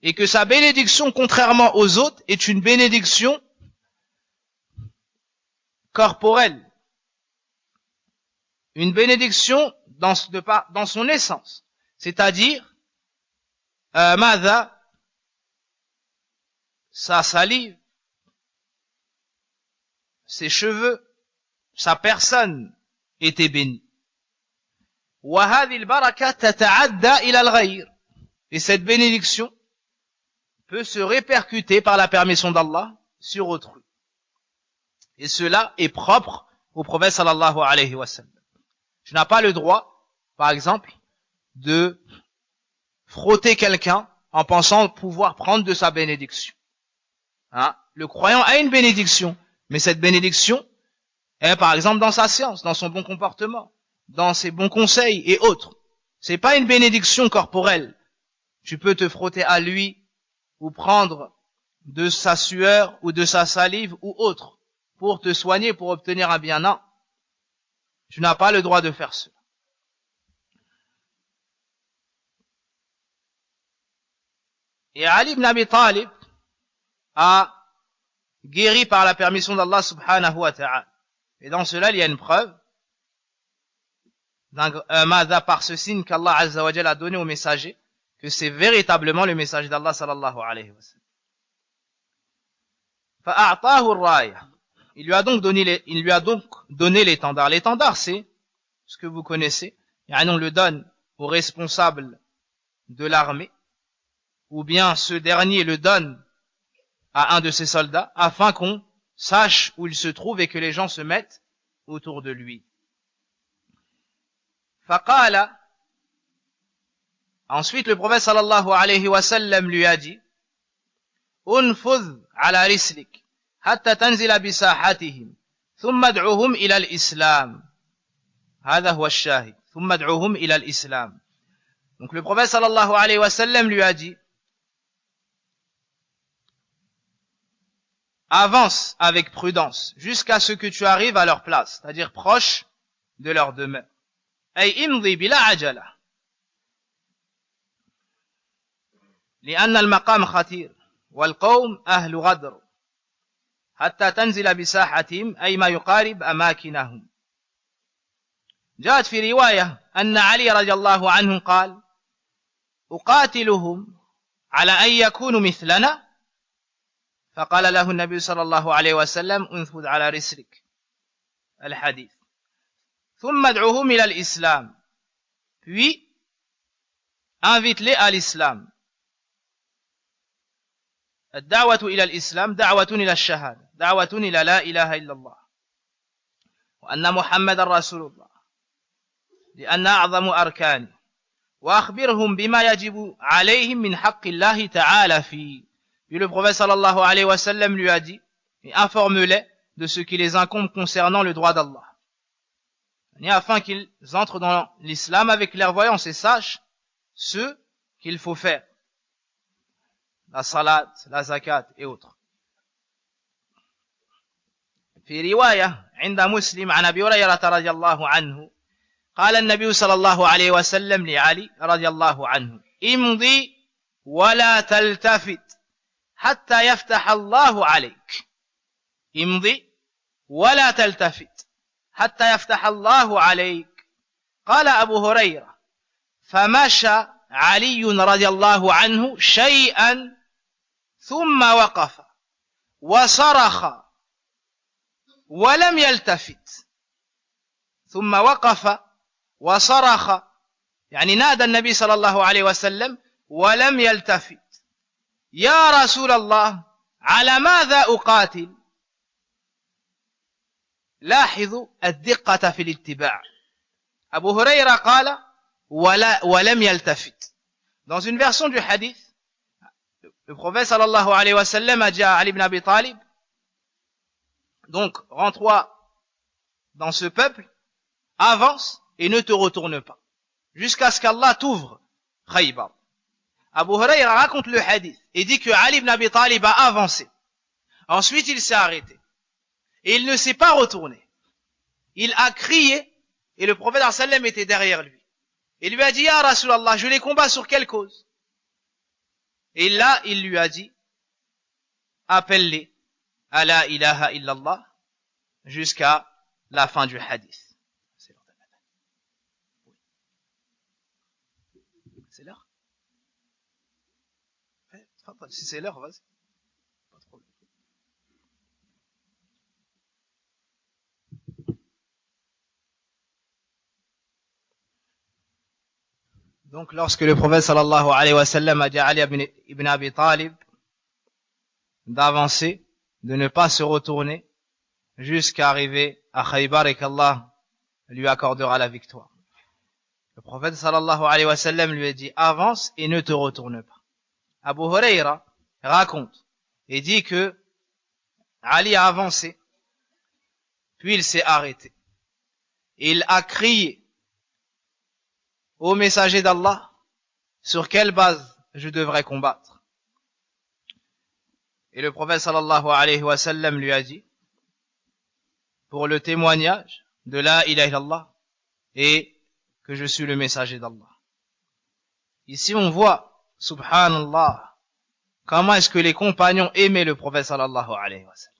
Speaker 1: et que sa bénédiction, contrairement aux autres, est une bénédiction corporelle, une bénédiction dans son essence, c'est-à-dire ماذا sa salive, ses cheveux, sa personne était bénie. وهذه البركة تتعدى إلى الغير. Et cette bénédiction peut se répercuter par la permission d'Allah sur autrui. Et cela est propre au prophète sallallahu alayhi wa sallam. Tu n'as pas le droit, par exemple, de frotter quelqu'un en pensant pouvoir prendre de sa bénédiction. Hein? Le croyant a une bénédiction, mais cette bénédiction est par exemple dans sa science, dans son bon comportement, dans ses bons conseils et autres. C'est pas une bénédiction corporelle. Tu peux te frotter à lui ou prendre de sa sueur ou de sa salive ou autre pour te soigner, pour obtenir un bien. Non. Tu n'as pas le droit de faire cela. Et Ali ibn Abi Talib a guéri par la permission d'Allah subhanahu wa ta'ala. Et dans cela, il y a une preuve par ce signe qu'Allah Azza wa Jalla a donné au messager, que c'est véritablement le messager d'Allah sallallahu alayhi wa sallam. فأعطاه الراية. Il lui a donc donné l'étendard. L'étendard, c'est ce que vous connaissez. Et on le donne aux responsables de l'armée, ou bien ce dernier le donne à un de ses soldats, afin qu'on sache où il se trouve et que les gens se mettent autour de lui. فقال. Ensuite, le prophète sallallahu alayhi wa sallam lui a dit: انفذ على رسلك حتى تنزل بساحتهم ثم ادعوهم إلى الإسلام. هذا هو الشاهد. ثم ادعوهم إلى الإسلام. Donc le prophète sallallahu alayhi wa sallam lui a dit: avance avec prudence jusqu'à ce que tu arrives à leur place, c'est-à-dire proche de leur demeure. أي امضي بلا عجلة. لأن المقام خطير والقوم أهل غدر حتى تنزل بساحتهم أي ما يقارب أماكنهم. جاءت في رواية أن علي رضي الله عنه قال أقاتلهم على أن يكونوا مثلنا؟ فقال له النبي صلى الله عليه وسلم انفذ على رسلك الحديث ثم ادعوهم إلى الإسلام puis invite-les à l'islam. الدعوة إلى الإسلام دعوة إلى الشهادة دعوة إلى لا إله إلا الله وأن محمد رسول الله لأن أعظم أركانه وأخبرهم بما يجب عليهم من حق الله تعالى فيه. Puis le prophète sallallahu alayhi wa sallam lui a dit et informe-les de ce qui les incombe concernant le droit d'Allah, et afin qu'ils entrent dans l'islam avec clairvoyance et sachent ce qu'il faut faire, la salat, la zakat et autres. في رواية عند مسلم عن أبي هريرة رضي الله عنه قال النبي صلى الله عليه وسلم لعلي رضي الله عنه امضي ولا تلتفت حتى يفتح الله عليك. امضي ولا تلتفت حتى يفتح الله عليك. قال أبو هريرة فمشى علي رضي الله عنه شيئا ثم وقف وصرخ ولم يلتفت ثم وقف وصرخ يعني نادى النبي صلى الله عليه وسلم ولم يلتفت يا رسول الله على ماذا أقاتل؟ لاحظوا الدقة في الاتباع. Abu Huraira قال ولم يلتفت. Dans une version du hadith, le prophète sallallahu alayhi wa sallam a dit à Ali ibn Abi Talib, donc rends-toi dans ce peuple, avance et ne te retourne pas jusqu'à ce qu'Allah t'ouvre Khaybar. Abu Huraira raconte le hadith et dit que Ali ibn Abi Talib a avancé. Ensuite, il s'est arrêté. Et il ne s'est pas retourné. Il a crié et le prophète sallam était derrière lui. Il lui a dit, Ya Rasulallah, je les combats sur quelle cause? Et là, il lui a dit, appelle-les à la ilaha illallah jusqu'à la fin du hadith. C'est l'heure? Si c'est l'heure, vas-y. Pas de problème. Donc, lorsque le prophète sallallahu alayhi wa sallam a dit à Ali ibn Abi Talib d'avancer, de ne pas se retourner jusqu'à arriver à Khaybar et qu'Allah lui accordera la victoire. Le prophète sallallahu alayhi wa sallam lui a dit avance et ne te retourne pas. Abu Huraira raconte et dit que Ali a avancé, puis il s'est arrêté. Il a crié ô messager d'Allah, sur quelle base je devrais combattre? Et le prophète sallallahu alayhi wa sallam lui a dit, pour le témoignage de la ilaha illallah et que je suis le messager d'Allah. Ici on voit, subhanallah, comment est-ce que les compagnons aimaient le prophète sallallahu alayhi wa sallam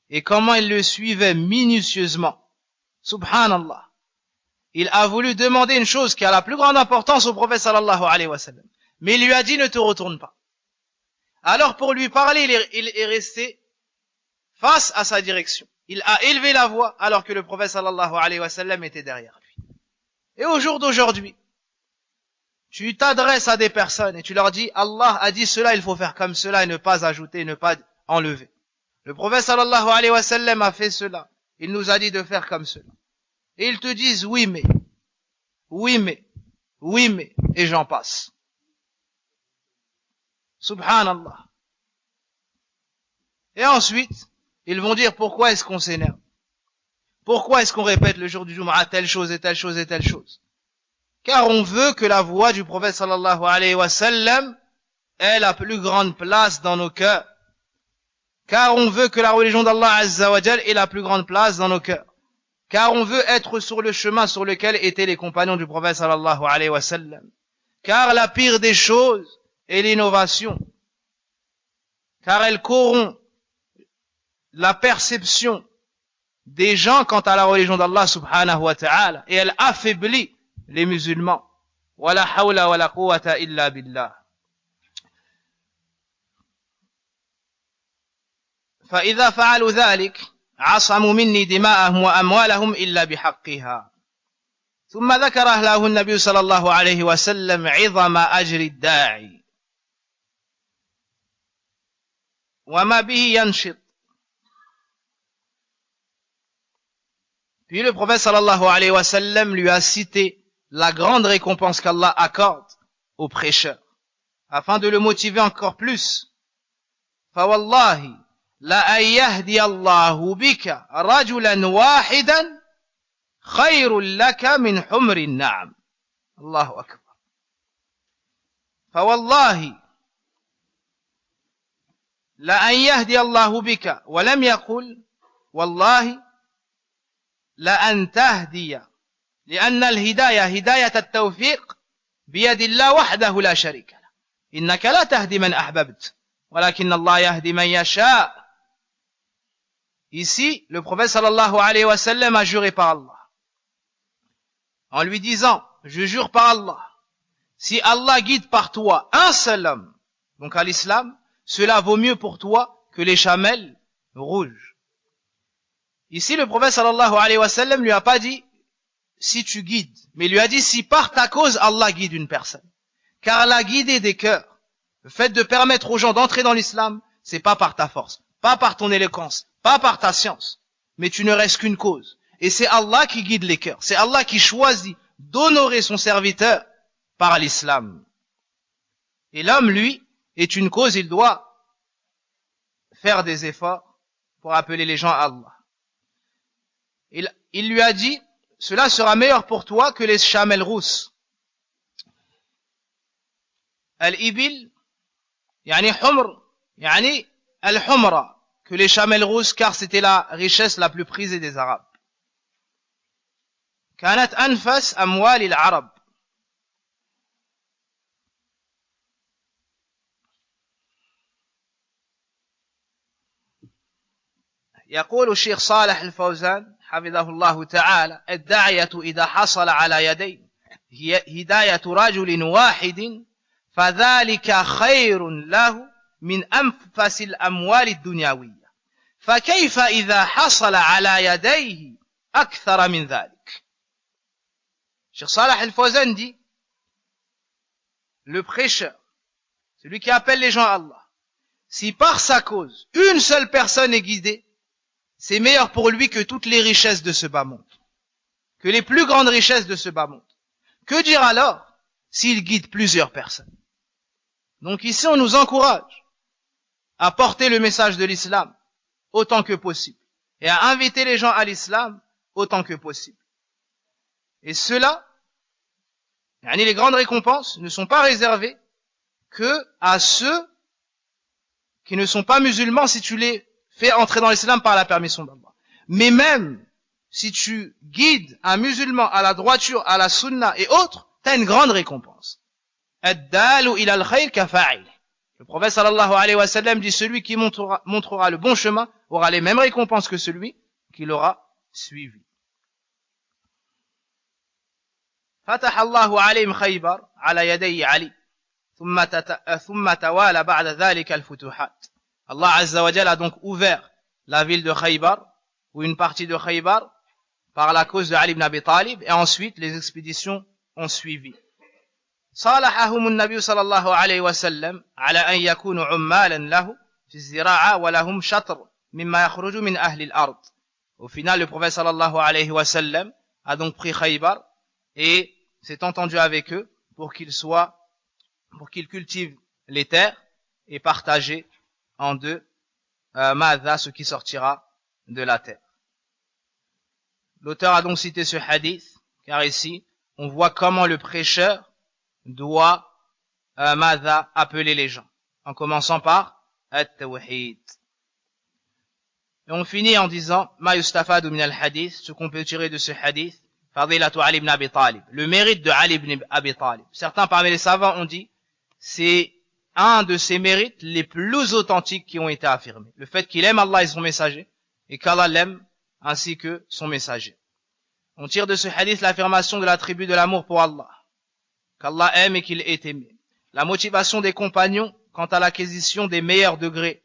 Speaker 1: et comment ils le suivaient minutieusement. Subhanallah. Il a voulu demander une chose qui a la plus grande importance au prophète sallallahu alayhi wa sallam. Mais il lui a dit ne te retourne pas. Alors pour lui parler, il est resté face à sa direction. Il a élevé la voix alors que le prophète sallallahu alayhi wa sallam était derrière lui. Et au jour d'aujourd'hui, tu t'adresses à des personnes et tu leur dis Allah a dit cela, il faut faire comme cela et ne pas ajouter, ne pas enlever. Le prophète sallallahu alayhi wa sallam a fait cela. Il nous a dit de faire comme cela. Et ils te disent oui mais, et j'en passe. Subhanallah. Et ensuite, ils vont dire pourquoi est-ce qu'on s'énerve? Pourquoi est-ce qu'on répète le jour du Jumu'ah telle chose et telle chose et telle chose? Car on veut que la voix du prophète sallallahu alayhi wa sallam ait la plus grande place dans nos cœurs. Car on veut que la religion d'Allah azza wa jal ait la plus grande place dans nos cœurs. Car on veut être sur le chemin sur lequel étaient les compagnons du prophète sallallahu alayhi wa sallam. Car la pire des choses, et l'innovation, car elles corrompent la perception des gens quant à la religion d'Allah subhanahu wa ta'ala, et elles affaiblissent les musulmans. Wala hawla wala quwwata illa billah. فإذا فعلوا ذلك عصموا مني دماءهم وأموالهم إلا بحقها. ثم ذكر له النبي صلى الله عليه وسلم عظم أجر الداعي وما به ينشط. Puis le prophète sallallahu alayhi wa sallam lui a cité la grande récompense qu'Allah accorde aux prêcheurs, afin de le motiver encore plus. فوالله لأن يهدي الله بك رجلا واحدا خير لك من حمر النعم. الله أكبر. فوالله لأن يهدي الله بك، ولم يقل والله لأن تهدي، لأن الهداية هداية التوفيق بيد الله وحده لا شريك له. إنك لا تهدي من أحببت ولكن الله يهدي من يشاء. Ici, le prophète sallallahu alayhi wa sallam a juré par Allah, en lui disant, je jure par Allah, si Allah guide par toi un seul homme, donc à l'islam, cela vaut mieux pour toi que les chamelles rouges. Ici, le prophète sallallahu alayhi wa sallam lui a pas dit si tu guides, mais lui a dit si par ta cause Allah guide une personne. Car la guider des cœurs, le fait de permettre aux gens d'entrer dans l'islam, c'est pas par ta force, pas par ton éloquence, pas par ta science, mais tu ne restes qu'une cause. Et c'est Allah qui guide les cœurs, c'est Allah qui choisit d'honorer son serviteur par l'islam. Et l'homme, lui, est une cause, il doit faire des efforts pour appeler les gens à Allah. Il lui a dit, cela sera meilleur pour toi que les chamelles rousses. Al-ibil, yani humr, yani al-humra, que les chamelles rousses, car c'était la richesse la plus prisée des Arabes. كانت أنفس أموال العرب. يقول الشيخ صالح الفوزان حفظه الله تعالى الداعية إذا حصل على يديه هداية رجل واحد فذلك خير له من أنفس الأموال الدنيوية فكيف إذا حصل على يديه أكثر من ذلك. Cheikh Salah al-Fawzan dit, le prêcheur, celui qui appelle les gens à Allah, si par sa cause une seule personne est guidée, c'est meilleur pour lui que toutes les richesses de ce bas monde, que les plus grandes richesses de ce bas monde. Que dire alors s'il guide plusieurs personnes? Donc ici on nous encourage à porter le message de l'islam autant que possible et à inviter les gens à l'islam autant que possible. Et cela, les grandes récompenses ne sont pas réservées que à ceux qui ne sont pas musulmans si tu les fais entrer dans l'islam par la permission d'Allah. Mais même si tu guides un musulman à la droiture, à la sunna et autres, tu as une grande récompense. Ad-dalu ila al-khayr kafa'il. Le prophète sallallahu alayhi wa sallam dit celui qui montrera le bon chemin aura les mêmes récompenses que celui qui l'aura suivi. فتح الله عليهم خيبر على يدي علي ثم توالى بعد ذلك الفتوحات. Allah Azza wa Jalla a donc ouvert la ville de Khaybar, ou une partie de Khaybar, par la cause de Ali ibn Abi Talib, et ensuite les expéditions ont suivi. صالحهم النبي صلى الله عليه وسلم على أن يكونوا عمالا له في الزراعة ولهم شطر مما يخرج من أهل الأرض. Au final, le prophète sallallahu alayhi wa sallam a donc pris Khaybar et s'est entendu avec eux pour qu'ils cultivent les terres et partagent en deux madha, ce qui sortira de la terre. L'auteur a donc cité ce hadith, car ici, on voit comment le prêcheur doit madha, appeler les gens, en commençant par at-tawhid. Et on finit en disant ma yustafadu min al-hadith, ce qu'on peut tirer de ce hadith, Fadilatu Ali ibn Abi Talib, le mérite de Ali ibn Abi Talib. Certains parmi les savants ont dit, c'est un de ses mérites les plus authentiques qui ont été affirmés. Le fait qu'il aime Allah et son messager, et qu'Allah l'aime ainsi que son messager. On tire de ce hadith l'affirmation de l'attribut de l'amour pour Allah, qu'Allah aime et qu'il est aimé. La motivation des compagnons quant à l'acquisition des meilleurs degrés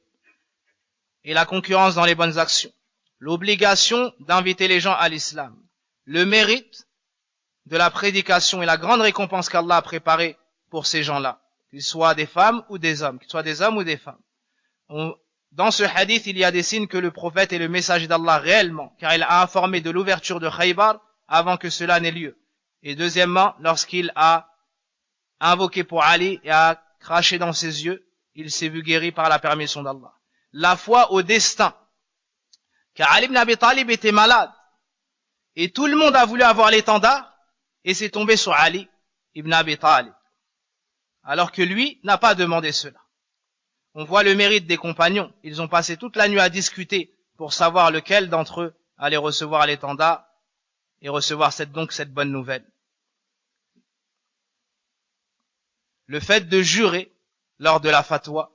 Speaker 1: et la concurrence dans les bonnes actions. L'obligation d'inviter les gens à l'islam. Le mérite de la prédication et la grande récompense qu'Allah a préparée pour ces gens-là, qu'ils soient des femmes ou des hommes, qu'ils soient des hommes ou des femmes. Dans ce hadith, il y a des signes que le prophète est le messager d'Allah réellement, car il a informé de l'ouverture de Khaybar avant que cela n'ait lieu. Et deuxièmement, lorsqu'il a invoqué pour Ali et a craché dans ses yeux, il s'est vu guéri par la permission d'Allah. La foi au destin, car Ali ibn Abi Talib était malade, et tout le monde a voulu avoir l'étendard, et c'est tombé sur Ali ibn Abi Talib, alors que lui n'a pas demandé cela. On voit le mérite des compagnons. Ils ont passé toute la nuit à discuter pour savoir lequel d'entre eux allait recevoir l'étendard et recevoir cette bonne nouvelle. Le fait de jurer lors de la fatwa,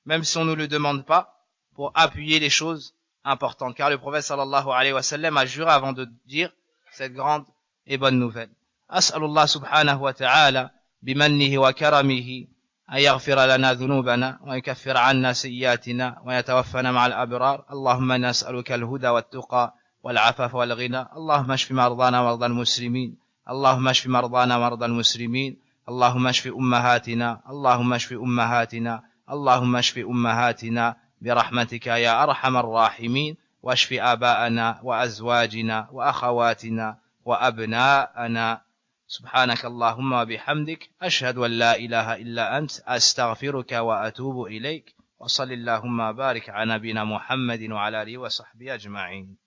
Speaker 1: même si on ne le demande pas, pour appuyer les choses importantes. Car le prophète sallallahu alayhi wa sallam a juré avant de dire cette grande et bonne nouvelle. As'alullah subhanahu wa ta'ala bimannihi wa karamihi أن يغفر لنا ذنوبنا ويكفر عنا سيئاتنا ويتوفنا مع الأبرار. اللهم نسألك الهدى والتقى والعفاف والغنى. اللهم اشف مرضانا ومرضى المسلمين. اللهم اشف مرضانا ومرضى المسلمين. اللهم اشف أمهاتنا. اللهم اشف أمهاتنا. اللهم اشف أمهاتنا برحمتك يا أرحم الراحمين. واشف آباءنا وأزواجنا وأخواتنا وأبناءنا. سبحانك اللهم وبحمدك أشهد أن لا إله إلا أنت أستغفرك وأتوب إليك وصل اللهم وبارك على نبينا محمد وعلى آله وصحبه أجمعين.